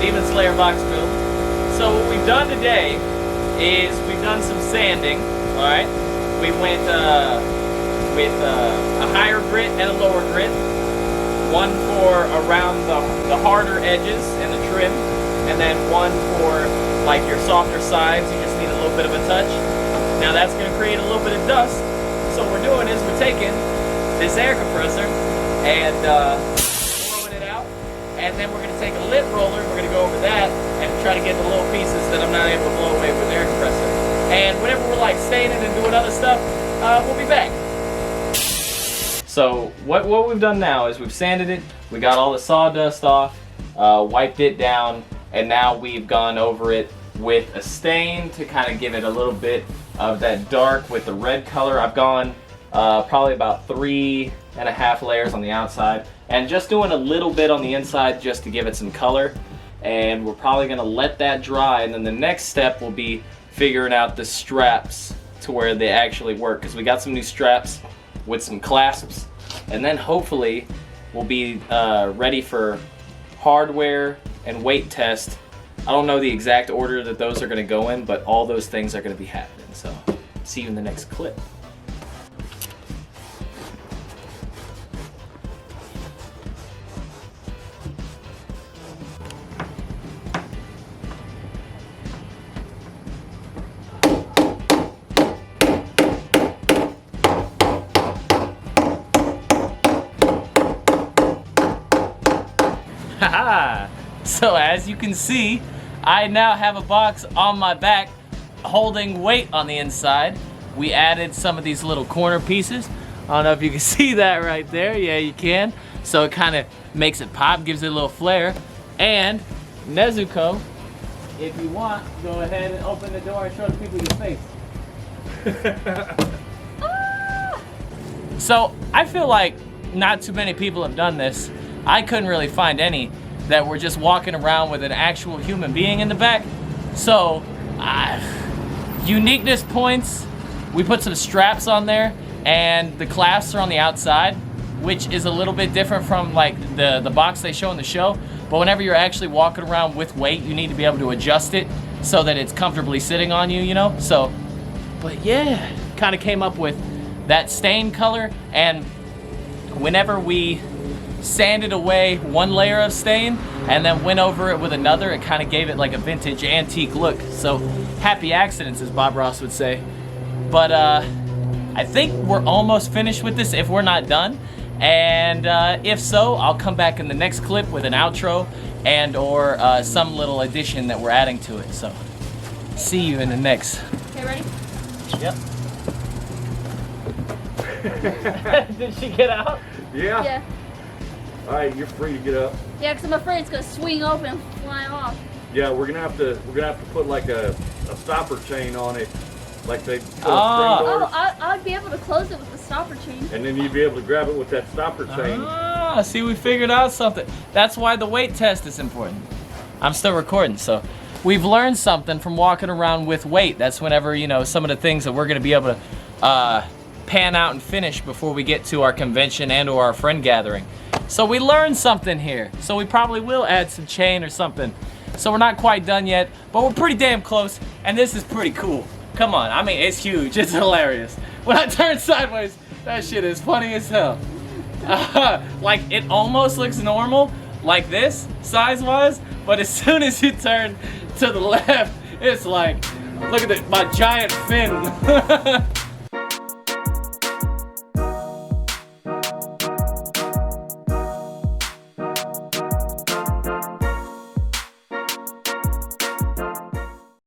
Demon Slayer box build. So what we've done today is we've done some sanding, alright? We went with a higher grit and a lower grit. One for around the harder edges and the trim, and then one for like your softer sides. You just need a little bit of a touch. Now that's going to create a little bit of dust. So what we're doing is we're taking this air compressor and blowing it out, and then we're going to take a lint roller, we're going to go over that and try to get the little pieces that I'm not able to blow away with the air compressor. And whenever we're like staining and doing other stuff, we'll be back. So what we've done now is we've sanded it, we got all the sawdust off, wiped it down, and now we've gone over it with a stain to kind of give it a little bit of that dark with the red color. I've gone probably about 3.5 layers on the outside and just doing a little bit on the inside just to give it some color. And we're probably gonna let that dry, and then the next step will be figuring out the straps to where they actually work, because we got some new straps with some clasps, and then hopefully we'll be ready for hardware and weight test. I don't know the exact order that those are going to go in, but all those things are going to be happening. So see you in the next clip. So as you can see, I now have a box on my back holding weight on the inside. We added some of these little corner pieces. I don't know if you can see that right there. Yeah, you can. So it kind of makes it pop, gives it a little flair. And Nezuko, if you want, go ahead and open the door and show the people your face. So I feel like not too many people have done this. I couldn't really find any that were just walking around with an actual human being in the back. So, uniqueness points, we put some straps on there, and the clasps are on the outside, which is a little bit different from like the box they show in the show. But whenever you're actually walking around with weight, you need to be able to adjust it so that it's comfortably sitting on you, you know? So, but yeah, kind of came up with that stain color, and whenever we sanded away one layer of stain and then went over it with another, it kind of gave it like a vintage antique look. So happy accidents, as Bob Ross would say. But I think we're almost finished with this if we're not done, and if so, I'll come back in the next clip with an outro and or some little addition that we're adding to it. So see you in the next. Okay, ready? Yep. Did she get out? Yeah. Yeah. All right, you're free to get up. Yeah, because I'm afraid it's gonna swing open and fly off. Yeah, we're gonna have to put like a stopper chain on it, like they put spring Oh, doors, I'd be able to close it with the stopper chain. and then you'd be able to grab it with that stopper chain. Ah, see, we figured out something. That's why the weight test is important. I'm still recording, so we've learned something from walking around with weight. That's whenever, you know, some of the things that we're gonna be able to pan out and finish before we get to our convention and or our friend gathering. So we learned something here. So we probably will add some chain or something. So we're not quite done yet, but we're pretty damn close, and this is pretty cool. Come on, I mean, it's huge, it's hilarious. When I turn sideways, that shit is funny as hell. Like, it almost looks normal, like this, size-wise, but as soon as you turn to the left, it's like, look at my giant fin.